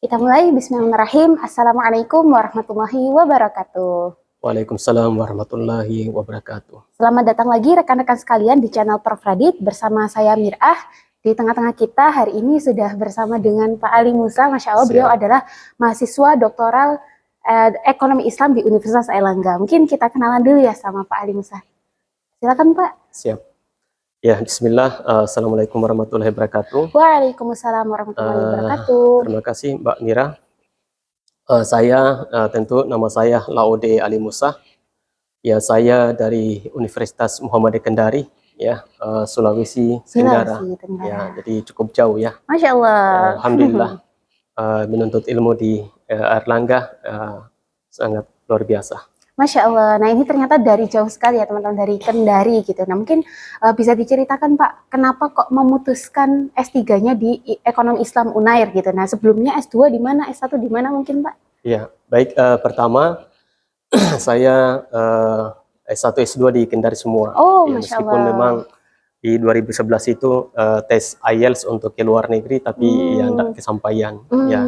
Kita mulai, bismillahirrahmanirrahim. Assalamualaikum warahmatullahi wabarakatuh. Waalaikumsalam warahmatullahi wabarakatuh. Selamat datang lagi rekan-rekan sekalian di channel Prof. Radit bersama saya Mirah. Di tengah-tengah kita hari ini sudah bersama dengan Pak Ali Musa. Masya Allah, beliau adalah mahasiswa doktoral ekonomi Islam di Universitas Airlangga. Mungkin kita kenalan dulu ya sama Pak Ali Musa. Silakan Pak. Siap. Ya, bismillah. Assalamualaikum warahmatullahi wabarakatuh. Waalaikumsalam warahmatullahi wabarakatuh. Terima kasih Mbak Mira. Tentu nama saya Laude Ali Musa. Ya, saya dari Universitas Muhammadiyah Kendari, ya, Sulawesi Tenggara. Ya, jadi cukup jauh ya. Masya Allah. Alhamdulillah. Menuntut ilmu di Airlangga sangat luar biasa. Masya Allah. Nah ini ternyata dari jauh sekali ya teman-teman, dari Kendari gitu. Nah mungkin bisa diceritakan Pak, kenapa kok memutuskan S3-nya di Ekonomi Islam Unair gitu. Nah sebelumnya S2 di mana, S1 di mana mungkin Pak? Ya, baik. Pertama saya S1, S2 di Kendari semua. Oh, ya, Masya meskipun Allah. memang di 2011 itu tes IELTS untuk ke luar negeri, tapi ya tidak kesampaian. Ya,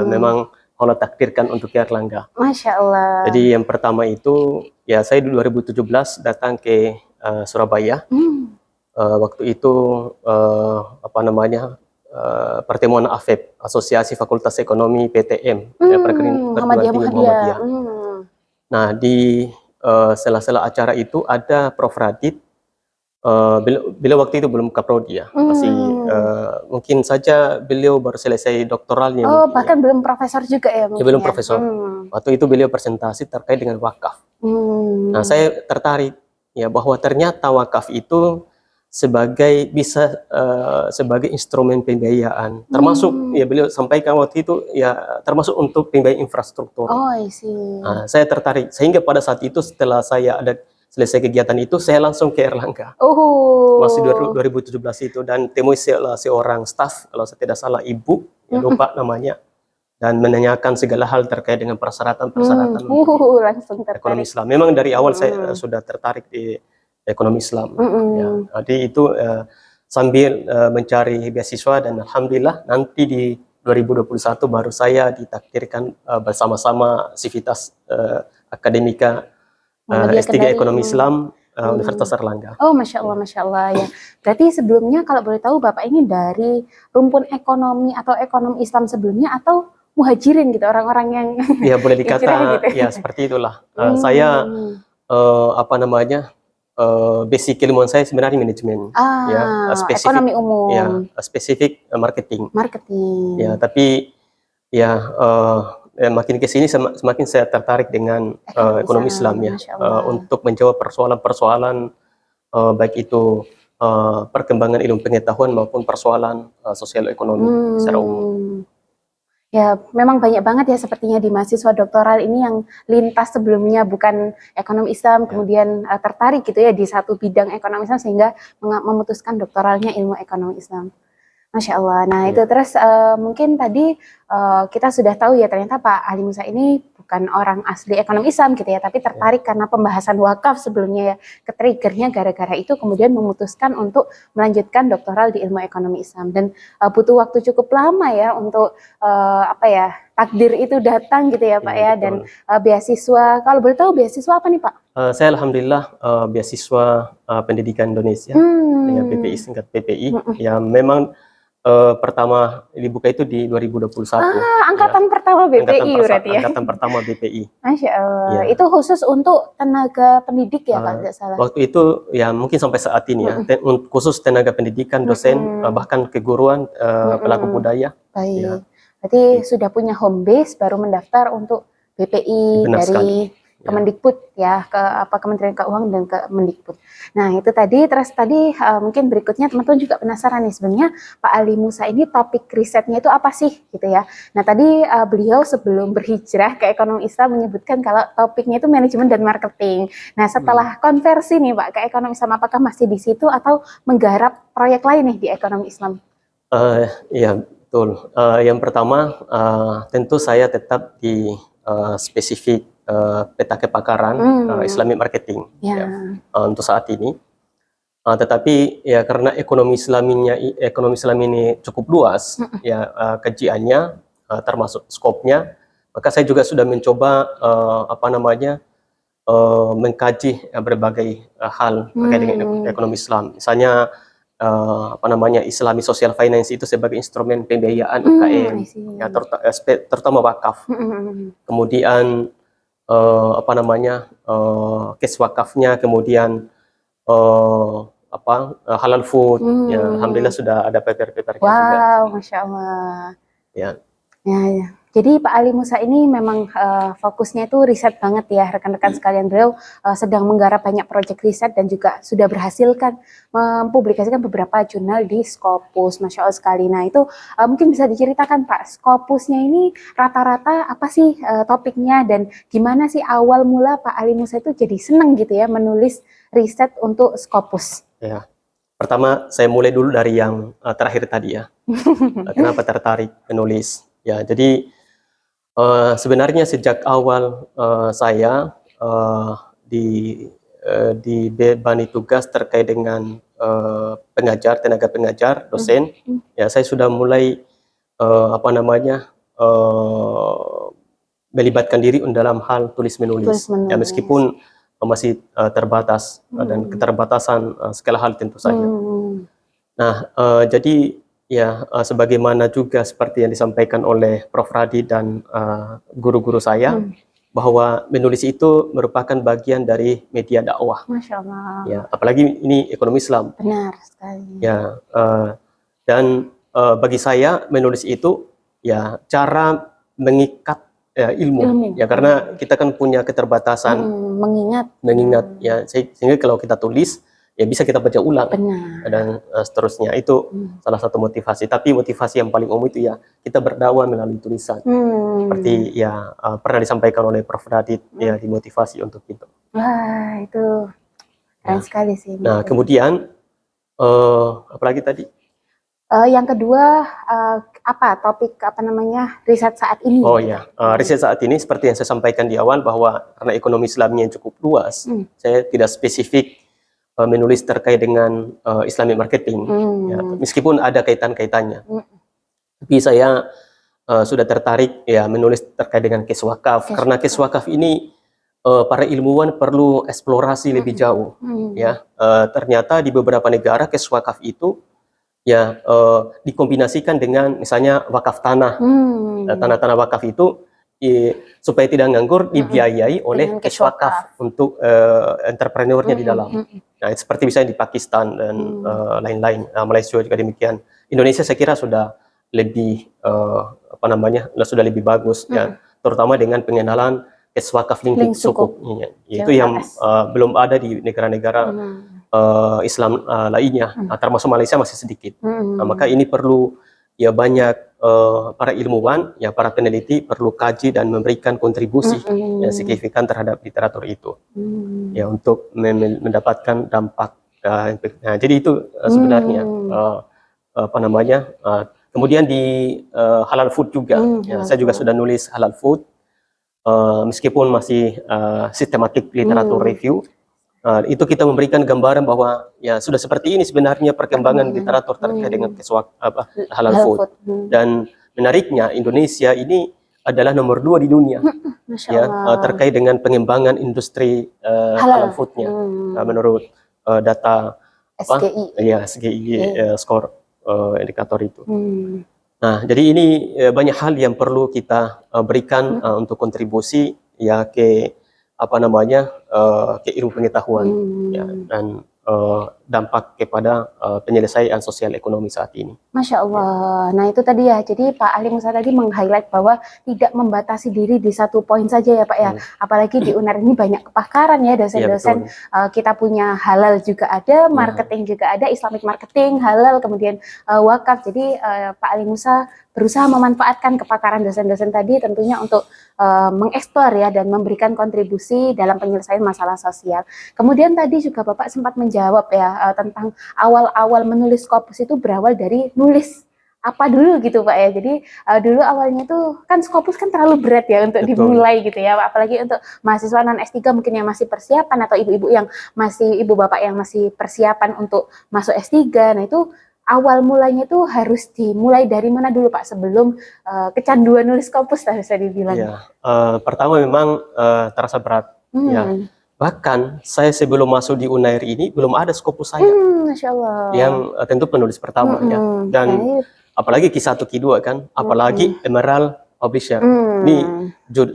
memang Allah takdirkan untuk ke Airlangga. Masya Allah. Jadi yang pertama itu, ya saya di 2017 datang ke Surabaya. Waktu itu pertemuan AFEP, Asosiasi Fakultas Ekonomi PTM, Perguruan Tinggi Muhammadiyah. Nah di sela-sela acara itu ada Prof. Radit. Beliau waktu itu belum kaprodi ya, masih mungkin saja beliau baru selesai doktoralnya. Oh, bahkan ya. Belum profesor juga ya? Ya belum profesor. Waktu itu beliau presentasi terkait dengan wakaf. Nah saya tertarik ya bahwa ternyata wakaf itu sebagai sebagai instrumen pembiayaan, termasuk ya beliau sampaikan waktu itu ya termasuk untuk pembiayaan infrastruktur. Oh, I see. Nah, saya tertarik sehingga pada saat itu setelah saya ada selesai kegiatan itu, saya langsung ke Airlangga. Masih 2017 itu, dan temui seorang staf, kalau saya tidak salah ibu, ya lupa namanya, dan menanyakan segala hal terkait dengan persyaratan-persyaratan ekonomi Islam. Memang dari awal saya sudah tertarik di ekonomi Islam. Ya, jadi itu sambil mencari beasiswa, dan alhamdulillah nanti di 2021 baru saya ditakdirkan bersama-sama Sivitas Akademika S3 Ekonomi Islam Universitas Airlangga. Oh, Masya Allah, Masya Allah ya. Berarti sebelumnya kalau boleh tahu Bapak ini dari rumpun ekonomi atau ekonomi Islam sebelumnya atau muhajirin gitu, orang-orang yang ya boleh dikata gitu. Ya seperti itulah. Saya basic ilmuwan saya sebenarnya manajemen, ya, spesifik ekonomi umum, ya, spesifik marketing. Ya, tapi ya makin ke sini semakin saya tertarik dengan ekonomi Islam ya, untuk menjawab persoalan-persoalan baik itu perkembangan ilmu pengetahuan maupun persoalan sosial ekonomi secara umum. Ya, memang banyak banget ya sepertinya di mahasiswa doktoral ini yang lintas sebelumnya bukan ekonomi Islam, kemudian tertarik gitu ya di satu bidang ekonomi Islam sehingga memutuskan doktoralnya ilmu ekonomi Islam. Masya Allah. Nah itu terus mungkin tadi kita sudah tahu ya ternyata Pak Ali Musa ini bukan orang asli ekonomi Islam gitu ya, tapi tertarik karena pembahasan wakaf sebelumnya ya, ketriggernya gara-gara itu kemudian memutuskan untuk melanjutkan doktoral di ilmu ekonomi Islam, dan butuh waktu cukup lama ya untuk takdir itu datang gitu ya Pak ya, dan beasiswa, kalau boleh tahu beasiswa apa nih Pak? Saya alhamdulillah beasiswa pendidikan Indonesia dengan PPI, singkat PPI, yang memang pertama dibuka itu di 2021. Angkatan pertama BPI berarti ya? Angkatan pertama BPI. Masya Allah. Itu khusus untuk tenaga pendidik ya Pak, tidak salah? Waktu itu ya mungkin sampai saat ini ya, khusus tenaga pendidikan, dosen, bahkan keguruan, pelaku budaya. Baik. Ya. Berarti sudah punya home base, baru mendaftar untuk BPI. Benar dari sekali. Kemendikbud ya, ke Kementerian Keuangan dan Kemendikbud. Nah itu tadi, terus tadi mungkin berikutnya teman-teman juga penasaran nih sebenarnya Pak Ali Musa ini topik risetnya itu apa sih gitu ya. Nah tadi beliau sebelum berhijrah ke ekonomi Islam menyebutkan kalau topiknya itu manajemen dan marketing. Nah setelah konversi nih Pak ke ekonomi Islam, apakah masih di situ atau menggarap proyek lain nih di ekonomi Islam? Iya betul. Yang pertama tentu saya tetap di spesifik peta kepakaran Islamic marketing untuk saat ini. Tetapi ya karena ekonomi Islam ini cukup luas ya kajiannya, termasuk skopnya, maka saya juga sudah mencoba mengkaji berbagai hal terkait dengan ekonomi Islam. Misalnya Islami Social Finance itu sebagai instrumen pembiayaan UKM, ya, terutama wakaf. Kemudian kes wakafnya, kemudian halal food. Ya, alhamdulillah sudah ada paper-papernya juga. Wow, Masya Allah. Ya. Ya. Jadi Pak Ali Musa ini memang fokusnya itu riset banget ya rekan-rekan sekalian. Beliau sedang menggarap banyak proyek riset dan juga sudah berhasil kan mempublikasikan beberapa jurnal di Scopus. Masya Allah sekali. Nah itu mungkin bisa diceritakan Pak, Scopusnya ini rata-rata apa sih topiknya dan gimana sih awal mula Pak Ali Musa itu jadi seneng gitu ya menulis riset untuk Scopus? Ya. Pertama saya mulai dulu dari yang terakhir tadi ya. Kenapa tertarik menulis? Ya, jadi sebenarnya sejak awal saya dibebani tugas terkait dengan tenaga pengajar, dosen, ya saya sudah mulai melibatkan diri dalam hal tulis menulis. Ya, meskipun masih terbatas dan keterbatasan segala hal tentu saja. Nah, jadi ya, sebagaimana juga seperti yang disampaikan oleh Prof. Radi dan guru-guru saya, bahwa menulis itu merupakan bagian dari media dakwah. Masya Allah. Ya, apalagi ini ekonomi Islam. Benar sekali. Ya, dan bagi saya menulis itu ya cara mengikat ilmu. Ya, karena kita kan punya keterbatasan mengingat. Ya, sehingga kalau kita tulis ya bisa kita baca ulang. Benar. Dan seterusnya. Itu salah satu motivasi. Tapi motivasi yang paling umum itu ya kita berdakwah melalui tulisan. Seperti ya pernah disampaikan oleh Prof. Radit ya, dimotivasi untuk itu. Wah, itu keren sekali sih. Nah, kemudian apalagi tadi? Yang kedua topik riset saat ini? Oh ya, riset saat ini seperti yang saya sampaikan di awal bahwa karena ekonomi Islamnya yang cukup luas, saya tidak spesifik menulis terkait dengan Islamic marketing, ya, meskipun ada kaitan-kaitannya. Tapi saya sudah tertarik ya menulis terkait dengan kes wakaf, karena kes wakaf ini para ilmuwan perlu eksplorasi lebih jauh. Ya, ternyata di beberapa negara kes wakaf itu ya dikombinasikan dengan misalnya wakaf tanah. Tanah-tanah wakaf itu supaya tidak nganggur dibiayai oleh kes wakaf untuk entrepreneurnya di dalam. Nah, seperti misalnya di Pakistan dan lain-lain. Malaysia juga demikian. Indonesia saya kira sudah lebih sudah lebih bagus ya, terutama dengan pengenalan kes wakaf lingkup sukuk. Itu yang belum ada di negara-negara Islam lainnya, termasuk Malaysia masih sedikit. Nah, maka ini perlu ya banyak para ilmuwan, ya para peneliti perlu kaji dan memberikan kontribusi yang signifikan terhadap literatur itu, ya untuk mendapatkan dampak. Nah, jadi itu sebenarnya kemudian di halal food juga, ya, saya juga sudah nulis halal food, meskipun masih sistematik literatur review. Itu kita memberikan gambaran bahwa ya sudah seperti ini sebenarnya perkembangan literatur terkait dengan halal food. Dan menariknya Indonesia ini adalah nomor 2 di dunia ya terkait dengan pengembangan industri halal foodnya, menurut data SGI skor indikator itu. Nah, jadi ini banyak hal yang perlu kita berikan untuk kontribusi ya ke ke ilmu pengetahuan ya, dan dampak kepada penyelesaian sosial ekonomi saat ini. Masya Allah. Nah itu tadi ya, jadi Pak Ali Musa tadi meng-highlight bahwa tidak membatasi diri di satu poin saja ya Pak ya. Apalagi di UNER ini banyak kepakaran ya dosen-dosen. Kita punya halal juga ada, marketing juga ada, Islamic marketing, halal, kemudian wakaf. Jadi Pak Ali Musa berusaha memanfaatkan kepakaran dosen-dosen tadi tentunya untuk mengeksplor ya dan memberikan kontribusi dalam penyelesaian masalah sosial. Kemudian tadi juga Bapak sempat menjawab ya tentang awal-awal menulis Scopus itu berawal dari nulis apa dulu gitu Pak ya. Jadi dulu awalnya tuh kan Scopus kan terlalu berat ya untuk dimulai gitu ya, apalagi untuk mahasiswa non S3 mungkin yang masih persiapan atau ibu-ibu yang masih ibu bapak yang masih persiapan untuk masuk S3. Nah itu awal mulanya itu harus dimulai dari mana dulu Pak sebelum kecanduan nulis Scopus bisa dibilang? Ya, pertama memang terasa berat. Ya, bahkan saya sebelum masuk di Unair ini belum ada Scopus saya. Masya Allah. Yang tentu penulis pertama ya. Dan apalagi Q1 Q2 kan, apalagi Emerald Publisher. Ini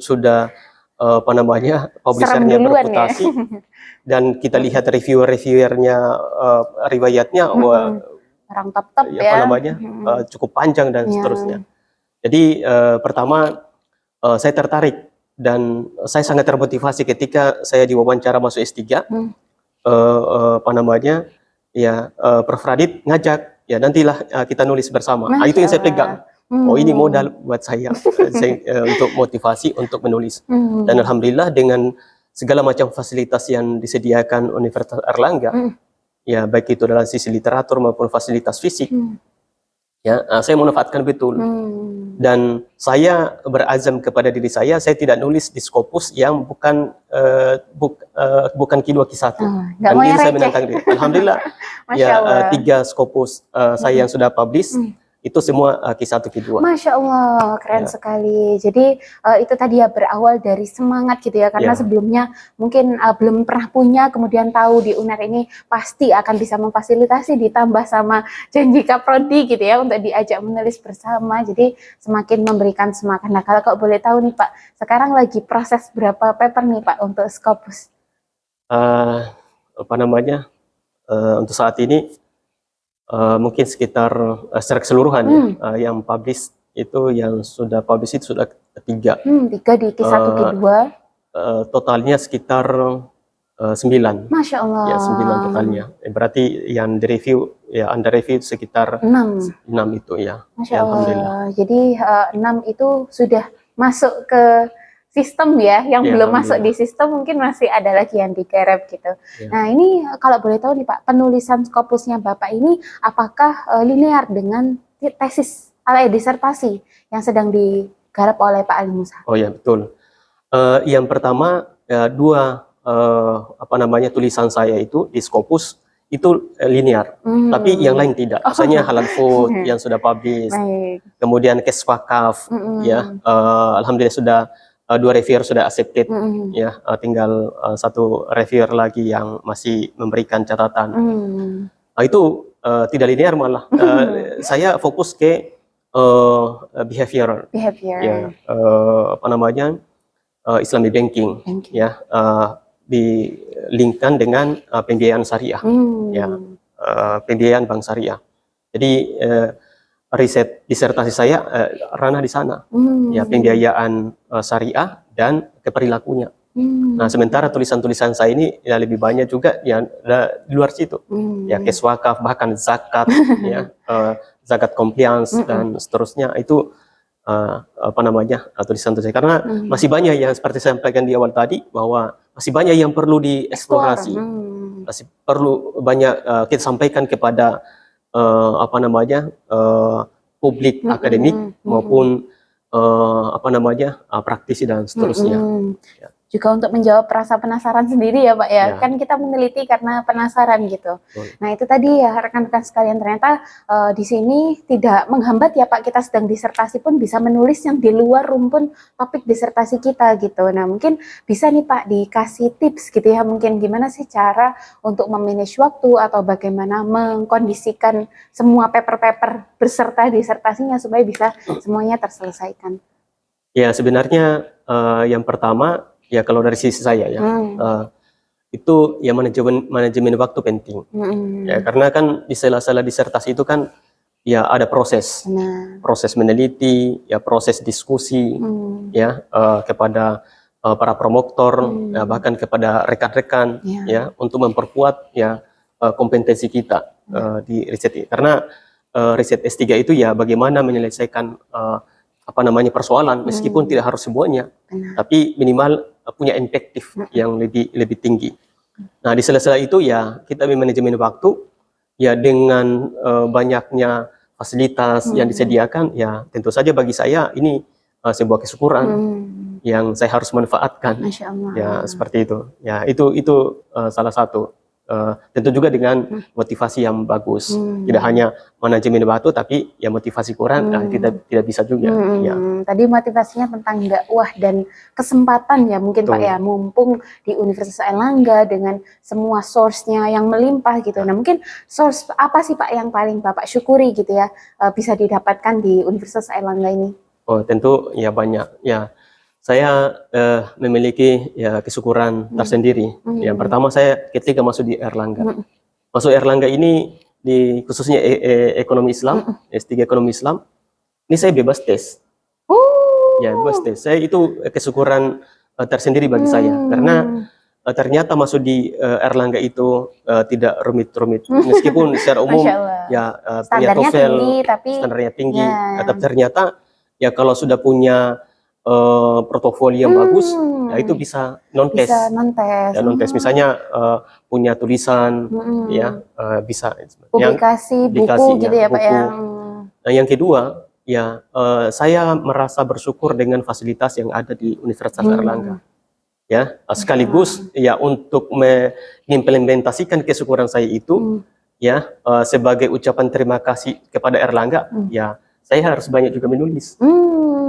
sudah apa namanya, publishernya berputasi. Ya? Dan kita lihat reviewernya riwayatnya orang top ya, apa namanya, cukup panjang dan seterusnya. Jadi pertama saya tertarik dan saya sangat termotivasi ketika saya diwawancara masuk S3. Apa namanya, ya Prof. Radit ngajak, ya nantilah kita nulis bersama. Itu yang saya pegang. Oh ini modal buat saya, untuk motivasi untuk menulis. Dan alhamdulillah dengan segala macam fasilitas yang disediakan Universitas Airlangga, ya baik itu dalam sisi literatur maupun fasilitas fisik, ya saya memanfaatkan betul. Dan saya berazam kepada diri saya tidak nulis di Scopus yang bukan Q2 Q1. Dan diri saya menantang diri. Alhamdulillah, ya 3 Scopus saya yang sudah publish. Itu semua Q1 Q2. Masya Allah, keren sekali. Jadi itu tadi ya berawal dari semangat gitu ya, karena sebelumnya mungkin belum pernah punya, kemudian tahu di UNER ini pasti akan bisa memfasilitasi, ditambah sama janji Kaprodi gitu ya untuk diajak menulis bersama. Jadi semakin memberikan semangat. Nah kalau boleh tahu nih Pak, sekarang lagi proses berapa paper nih Pak untuk Scopus? Apa namanya, untuk saat ini mungkin sekitar secara keseluruhan ya, yang publish itu, yang sudah publish itu sudah 3. 3 di Q1 Q2. Totalnya sekitar 9. Masya Allah. Ya 9 totalnya. Berarti yang direview ya under review sekitar 6 itu ya. Masya Allah. Jadi 6 itu sudah masuk ke sistem ya, yang belum masuk di sistem mungkin masih ada lagi yang digarap gitu. Nah ini kalau boleh tahu nih Pak, penulisan Scopusnya Bapak ini apakah linear dengan tesis atau disertasi yang sedang digarap oleh Pak Ali Musa? Oh ya betul. Yang pertama 2 apa namanya, tulisan saya itu di Scopus itu linear, tapi yang lain tidak. Misalnya Halal Food yang sudah publish, kemudian Case Wakaf ya, alhamdulillah sudah 2 reviewer sudah accepted, ya tinggal 1 reviewer lagi yang masih memberikan catatan. Itu tidak linear malah. Saya fokus ke behavior. Ya, apa namanya, Islamic banking. Ya, dilinkkan dengan pembiayaan syariah, ya, pembiayaan bank syariah. Jadi riset disertasi saya ranah di sana, ya pembiayaan syariah dan keperilakunya. Nah sementara tulisan-tulisan saya ini ya lebih banyak juga yang di luar situ, ya case wakaf, bahkan zakat, ya zakat compliance dan seterusnya. Itu apa namanya, tulisan-tulisan, karena masih banyak yang seperti saya sampaikan di awal tadi, bahwa masih banyak yang perlu dieksplorasi, masih perlu banyak kita sampaikan kepada apa namanya, publik akademik maupun apa namanya, praktisi dan seterusnya. Ya. Juga untuk menjawab rasa penasaran sendiri ya Pak ya, kan kita meneliti karena penasaran gitu. Nah itu tadi ya rekan-rekan sekalian, ternyata di sini tidak menghambat ya Pak, kita sedang disertasi pun bisa menulis yang di luar rumpun topik disertasi kita gitu. Nah mungkin bisa nih Pak dikasih tips gitu ya, mungkin gimana sih cara untuk memanage waktu atau bagaimana mengkondisikan semua paper-paper beserta disertasinya supaya bisa semuanya terselesaikan. Ya sebenarnya yang pertama, ya kalau dari sisi saya ya, itu ya manajemen waktu penting. Ya karena kan di sela-sela disertasi itu kan ya ada proses, proses meneliti, ya proses diskusi, ya kepada para promotor, ya, bahkan kepada rekan-rekan, ya untuk memperkuat ya kompetensi kita di riset ini. Karena riset S3 itu ya bagaimana menyelesaikan apa namanya, persoalan, meskipun tidak harus semuanya, tapi minimal punya impaktif yang lebih tinggi. Nah di sela-sela itu ya kita manajemen waktu ya dengan banyaknya fasilitas yang disediakan, ya tentu saja bagi saya ini sebuah kesyukuran yang saya harus manfaatkan. Masya Allah. Ya seperti itu. Ya itu salah satu tentu juga dengan motivasi yang bagus. Tidak hanya manajemen batu, tapi ya motivasi kurang tidak bisa juga. Ya. Tadi motivasinya tentang dakwah dan kesempatan ya mungkin Pak ya, mumpung di Universitas Airlangga dengan semua source-nya yang melimpah gitu. Nah mungkin source apa sih Pak yang paling Bapak syukuri gitu ya bisa didapatkan di Universitas Airlangga ini? Oh tentu ya banyak ya. Saya memiliki ya kesyukuran tersendiri. Yang pertama saya ketika masuk di Airlangga. Masuk Airlangga ini di khususnya ekonomi Islam, S3 ekonomi Islam. Ini saya bebas tes. Ya, bebas tes. Saya itu kesyukuran tersendiri bagi saya karena ternyata masuk di Airlangga itu tidak rumit-rumit. Meskipun secara umum ya punya TOEFL, standarnya tinggi, tapi ternyata ya kalau sudah punya portofolio yang bagus, ya itu bisa non-tes. Ya, non-tes misalnya punya tulisan, ya bisa. Publikasi, buku gitu ya Pak ya. Nah yang kedua, ya saya merasa bersyukur dengan fasilitas yang ada di Universitas Airlangga. Ya sekaligus ya untuk mengimplementasikan kesyukuran saya itu, ya sebagai ucapan terima kasih kepada Airlangga, ya saya harus banyak juga menulis.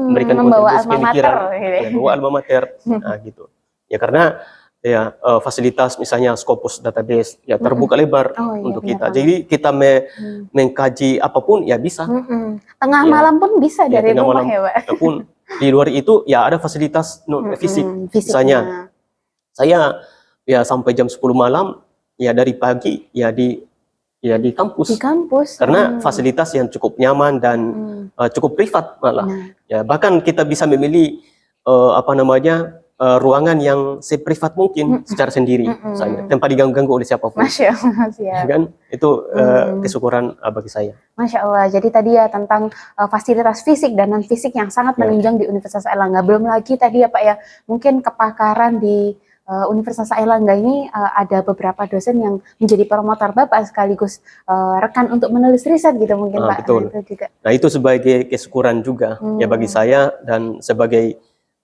Memberikan kontribusi pemikiran, ya, bawa alma mater, nah, gitu. Ya karena ya fasilitas misalnya Scopus database ya terbuka lebar untuk kita. Jadi kita mengkaji apapun ya bisa. Tengah malam pun bisa dari rumah ya Pak. Ataupun di luar itu ya ada fasilitas fisik. Misalnya saya ya sampai jam 10 malam ya dari pagi ya di kampus. Di kampus. Karena fasilitas yang cukup nyaman dan cukup privat malah. Ya bahkan kita bisa memilih ruangan yang seprivat mungkin secara sendiri, misalnya tanpa diganggu-ganggu oleh siapapun. Masya Allah, siap. Kan itu kesyukuran bagi saya. Masya Allah. Jadi tadi ya tentang fasilitas fisik dan non fisik yang sangat menunjang di Universitas Airlangga. Belum lagi tadi ya Pak ya, mungkin kepakaran di Universitas Airlangga ini ada beberapa dosen yang menjadi promotor Bapak sekaligus rekan untuk menulis riset gitu mungkin Pak. Betul. Nah, itu juga. Nah itu sebagai kesyukuran juga ya bagi saya dan sebagai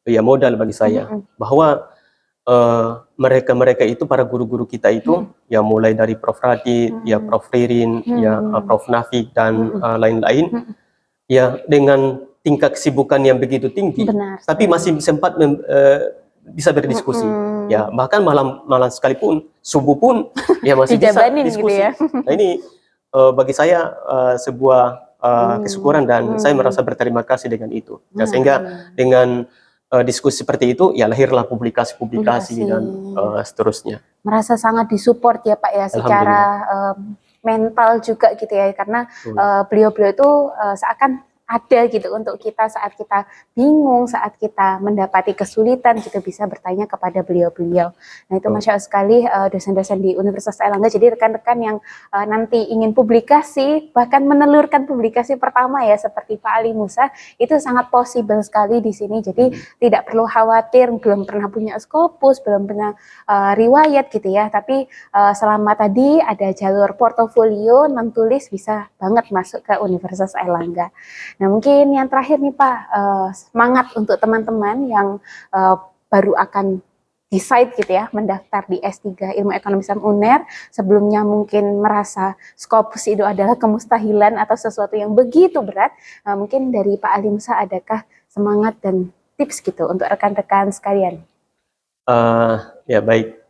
ya modal bagi saya bahwa mereka itu para guru-guru kita itu ya mulai dari Prof. Radit, ya Prof. Ririn, ya Prof. Nafik dan lain-lain ya dengan tingkat kesibukan yang begitu tinggi, tapi masih sempat bisa berdiskusi. Ya bahkan malam sekalipun subuh pun ya masih bisa diskusi. Gitu ya? Nah ini bagi saya sebuah kesyukuran dan saya merasa berterima kasih dengan itu. Ya, sehingga dengan diskusi seperti itu ya lahirlah publikasi dan seterusnya. Merasa sangat disupport ya Pak ya secara mental juga gitu ya karena beliau-beliau itu seakan ada gitu untuk kita saat kita bingung, saat kita mendapati kesulitan, kita bisa bertanya kepada beliau-beliau. Nah itu Masya Allah sekali dosen-dosen di Universitas Airlangga. Jadi rekan-rekan yang nanti ingin publikasi, bahkan menelurkan publikasi pertama ya seperti Pak Ali Musa, itu sangat possible sekali di sini. Jadi tidak perlu khawatir, belum pernah punya Scopus, belum pernah riwayat gitu ya. Tapi selama tadi ada jalur portofolio, non-tulis bisa banget masuk ke Universitas Airlangga. Nah mungkin yang terakhir nih Pak, semangat untuk teman-teman yang baru akan decide gitu ya, mendaftar di S3 Ilmu Ekonomi Islam UNER, sebelumnya mungkin merasa Scopus itu adalah kemustahilan atau sesuatu yang begitu berat, mungkin dari Pak Ali Musa adakah semangat dan tips gitu untuk rekan-rekan sekalian? Ya baik.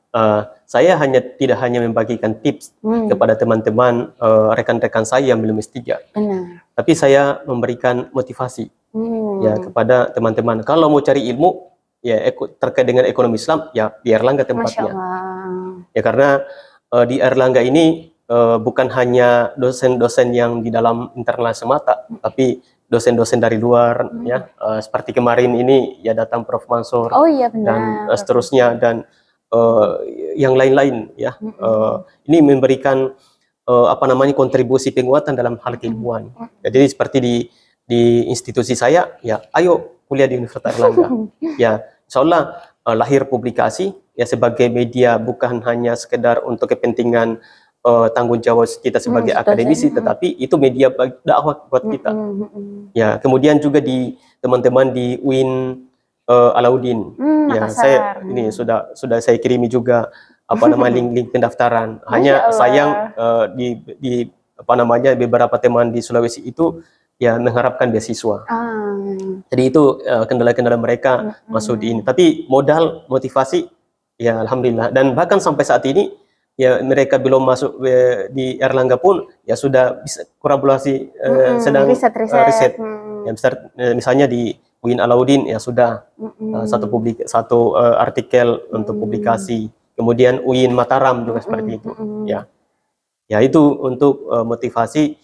Saya tidak hanya membagikan tips kepada teman-teman rekan-rekan saya yang belum S3, tapi saya memberikan motivasi ya kepada teman-teman. Kalau mau cari ilmu ya terkait dengan ekonomi Islam ya di Airlangga tempatnya. Ya karena di Airlangga ini bukan hanya dosen-dosen yang di dalam internal semata, tapi dosen-dosen dari luar ya seperti kemarin ini ya datang Prof. Mansur dan seterusnya dan yang lain-lain ya. Ini memberikan kontribusi penguatan dalam hal keilmuan. Ya, jadi seperti di institusi saya ya ayo kuliah di Universitas Airlangga. Ya insya Allah lahir publikasi ya sebagai media bukan hanya sekedar untuk kepentingan tanggung jawab kita sebagai akademisi, tetapi itu media dakwah buat kita. Ya kemudian juga di teman-teman di UIN Alauddin, ya saya ini sudah saya kirimi juga apa namanya link-link pendaftaran. Masya Hanya Allah. sayang di apa namanya beberapa teman di Sulawesi itu ya mengharapkan beasiswa. Jadi itu kendala-kendala mereka masuk di ini. Tapi modal motivasi ya alhamdulillah, dan bahkan sampai saat ini ya mereka belum masuk di Erlangga pun ya sudah bisa kolaborasi sedang riset. Ya, misalnya di UIN Alauddin ya sudah satu artikel untuk publikasi. Kemudian UIN Mataram juga seperti itu. Ya. Ya itu untuk motivasi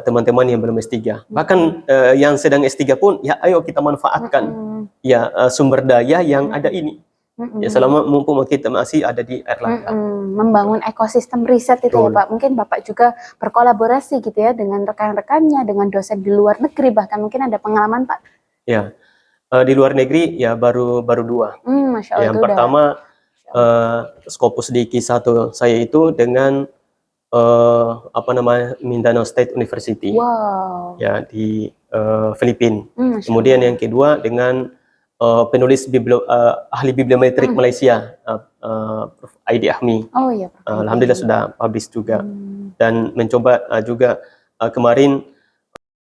teman-teman yang belum S3. Bahkan yang sedang S3 pun ya ayo kita manfaatkan ya sumber daya yang ada ini. Ya selama mumpung kita masih ada di Erlangga. Membangun ekosistem riset itu ya Pak. Mungkin Bapak juga berkolaborasi gitu ya dengan rekan-rekannya, dengan dosen di luar negeri, bahkan mungkin ada pengalaman Pak? Ya, di luar negeri ya baru 2. Masya Allah, yang pertama Scopus Diki 1 saya itu dengan apa namanya Mindanao State University. Wow. Ya di Filipina. Kemudian yang kedua dengan penulis ahli bibliometrik Malaysia, Prof. Aidi Ahmi. Oh iya, Prof. Alhamdulillah sudah publish juga. Dan mencoba juga kemarin